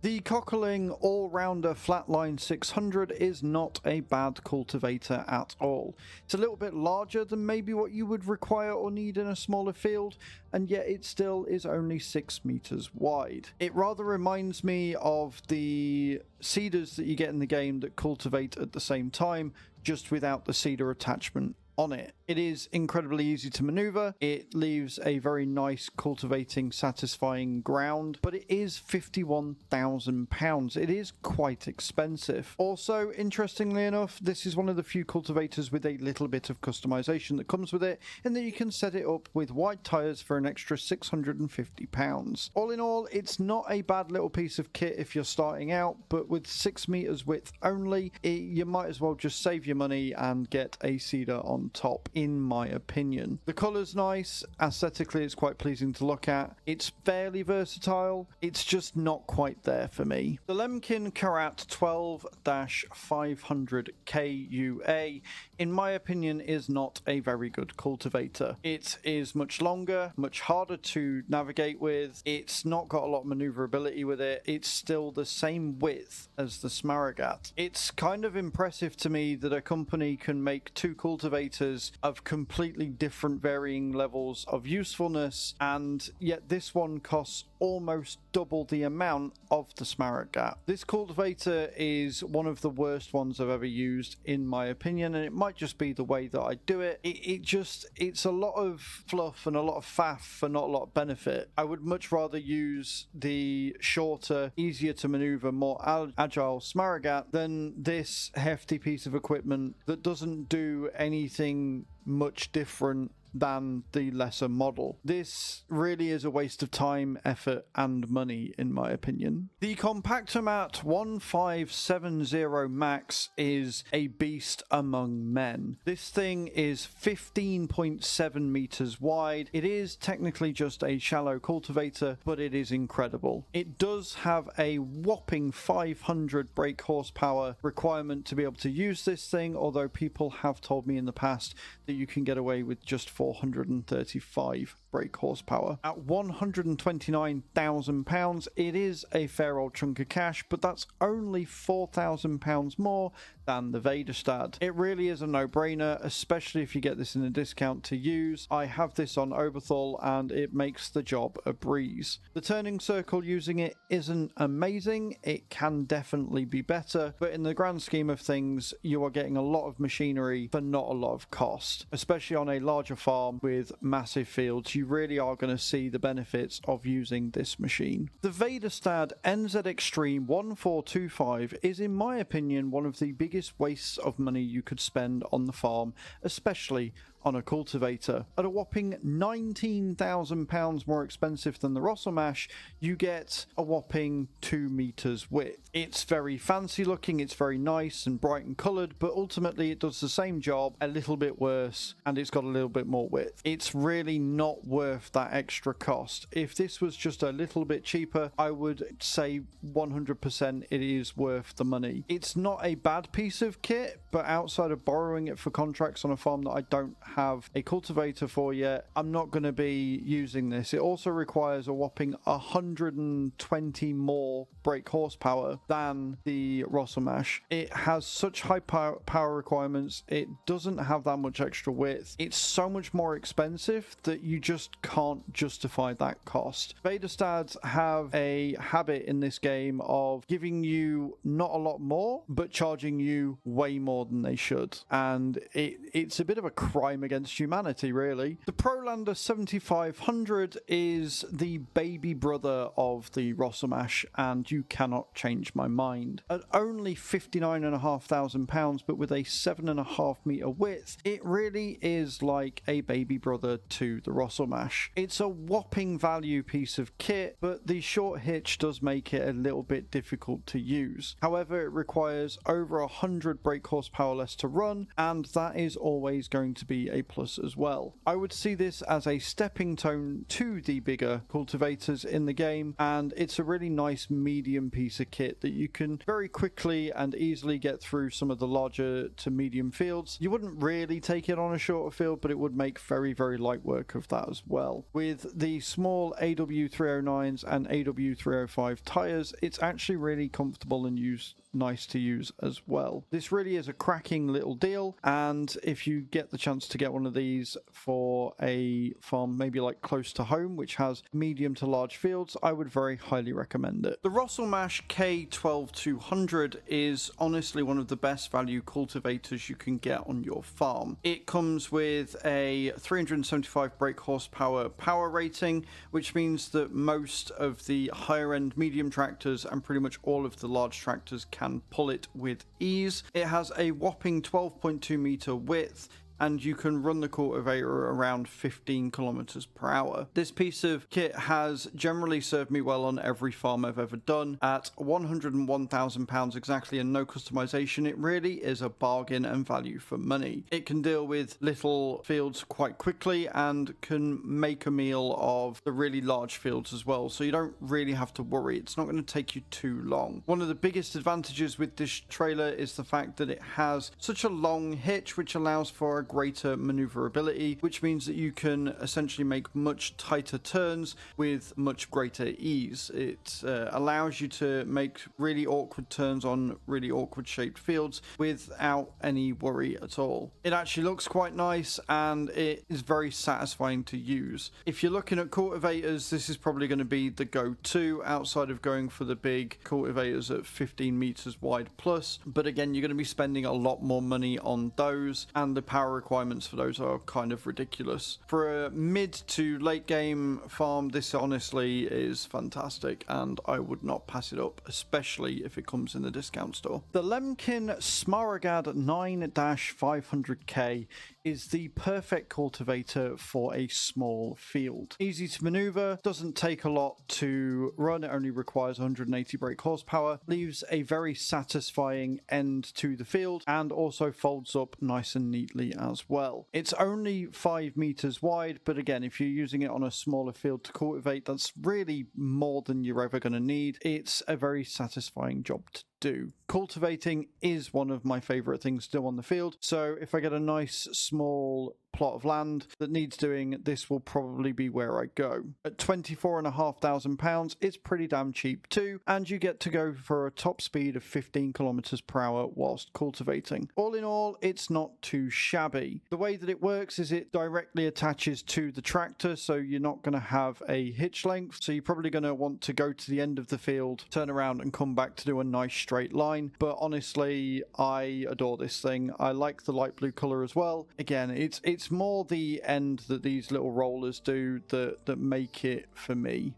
The Kockerling Allrounder Flatline 600 is not a bad cultivator at all. It's a little bit larger than maybe what you would require or need in a smaller field, and yet it still is only 6 meters wide. It rather reminds me of the seeders that you get in the game that cultivate at the same time, just without the seeder attachment on it. It is incredibly easy to maneuver. It leaves a very nice cultivating, satisfying ground, but it is £51,000. It is quite expensive. Also, interestingly enough, this is one of the few cultivators with a little bit of customization that comes with it, in that you can set it up with white tires for an extra £650. All in all, it's not a bad little piece of kit if you're starting out, but with 6 meters width only, you might as well just save your money and get a seeder on top, in my opinion. The colour's nice, aesthetically it's quite pleasing to look at, it's fairly versatile, it's just not quite there for me. The Lemken Karat 12-500 KUA, in my opinion, is not a very good cultivator. It is much longer, much harder to navigate with, it's not got a lot of manoeuvrability with it, it's still the same width as the smaragd. It's kind of impressive to me that a company can make two cultivators of completely different varying levels of usefulness, and yet this one costs almost double the amount of the smaragd. This cultivator is one of the worst ones I've ever used, in my opinion, and it might just be the way that I do it. It's a lot of fluff and a lot of faff for not a lot of benefit. I would much rather use the shorter, easier to maneuver, more agile smaragd than this hefty piece of equipment that doesn't do anything much different than the lesser model. This really is a waste of time, effort, and money, in my opinion. The Kompactomat 1570 Max is a beast among men. This thing is 15.7 meters wide. It is technically just a shallow cultivator, but it is incredible. It does have a whopping 500 brake horsepower requirement to be able to use this thing, although people have told me in the past that you can get away with just 435 brake horsepower. At £129,000, it is a fair old chunk of cash, but that's only £4,000 more than the Vaderstad. It really is a no-brainer, especially if you get this in a discount to use. I have this on Oberthal and it makes the job a breeze. The turning circle using it isn't amazing. It can definitely be better, but in the grand scheme of things, you are getting a lot of machinery for not a lot of cost, especially on a larger farm with massive fields. You really are going to see the benefits of using this machine. The Vaderstad NZ Extreme 1425 is, in my opinion, one of the biggest wastes of money you could spend on the farm, especially on a cultivator. At a whopping £19,000 more expensive than the RostelMash, you get a whopping 2 meters width. It's very fancy looking, it's very nice and bright and coloured, but ultimately it does the same job, a little bit worse, and it's got a little bit more width. It's really not worth that extra cost. If this was just a little bit cheaper, I would say 100% it is worth the money. It's not a bad piece of kit, but outside of borrowing it for contracts on a farm that I don't have a cultivator for yet, I'm not going to be using this. It also requires a whopping 120 more brake horsepower than the RostelMash. It has such high power requirements, it doesn't have that much extra width. It's so much more expensive that you just can't justify that cost. Vaderstads have a habit in this game of giving you not a lot more, but charging you way more than they should, and it's a bit of a crime against humanity, really. The Prolander 7500 is the baby brother of the RostelMash, and you cannot change my mind. At only £59,500, but with a 7.5 meter width, it really is like a baby brother to the RostelMash. It's a whopping value piece of kit, but the short hitch does make it a little bit difficult to use. However, it requires over 100 brake horsepower less to run, and that is always going to be A+ as well. I would see this as a stepping stone to the bigger cultivators in the game, and it's a really nice medium piece of kit that you can very quickly and easily get through some of the larger to medium fields. You wouldn't really take it on a shorter field, but it would make very, very light work of that as well. With the small AW309s and AW305 tires, it's actually really comfortable and nice to use as well. This really is a cracking little deal, and if you get the chance to get one of these for a farm maybe like close to home which has medium to large fields, I would very highly recommend it. The RostelMash K-12200 is honestly one of the best value cultivators you can get on your farm. It comes with a 375 brake horsepower power rating, which means that most of the higher end medium tractors and pretty much all of the large tractors can pull it with ease. It has a whopping 12.2 meter width, and you can run the cultivator around 15 kilometers per hour. This piece of kit has generally served me well on every farm I've ever done. At £101,000 exactly and no customization, it really is a bargain and value for money. It can deal with little fields quite quickly and can make a meal of the really large fields as well, so you don't really have to worry. It's not going to take you too long. One of the biggest advantages with this trailer is the fact that it has such a long hitch, which allows for a greater maneuverability, which means that you can essentially make much tighter turns with much greater ease. It allows you to make really awkward turns on really awkward shaped fields without any worry at all. It actually looks quite nice and it is very satisfying to use. If you're looking at cultivators, this is probably going to be the go-to outside of going for the big cultivators at 15 meters wide plus, but again, you're going to be spending a lot more money on those, and the power requirements for those are kind of ridiculous. For a mid to late game farm, this honestly is fantastic and I would not pass it up, especially if it comes in the discount store. The Lemken Smaragd 9-500K is the perfect cultivator for a small field. Easy to maneuver, doesn't take a lot to run, it only requires 180 brake horsepower, leaves a very satisfying end to the field, and also folds up nice and neatly as well. It's only 5 meters wide, but again, if you're using it on a smaller field to cultivate, that's really more than you're ever going to need. It's a very satisfying job to do. Cultivating is one of my favorite things to do on the field, so if I get a nice small plot of land that needs doing, this will probably be where I go. At £24,500, it's pretty damn cheap too, and you get to go for a top speed of 15 kilometers per hour whilst cultivating. All in all, it's not too shabby. The way that it works is it directly attaches to the tractor, so you're not going to have a hitch length, so you're probably going to want to go to the end of the field, turn around and come back to do a nice straight line. But honestly, I adore this thing. I like the light blue color as well. Again, it's more the end that these little rollers do that make it for me.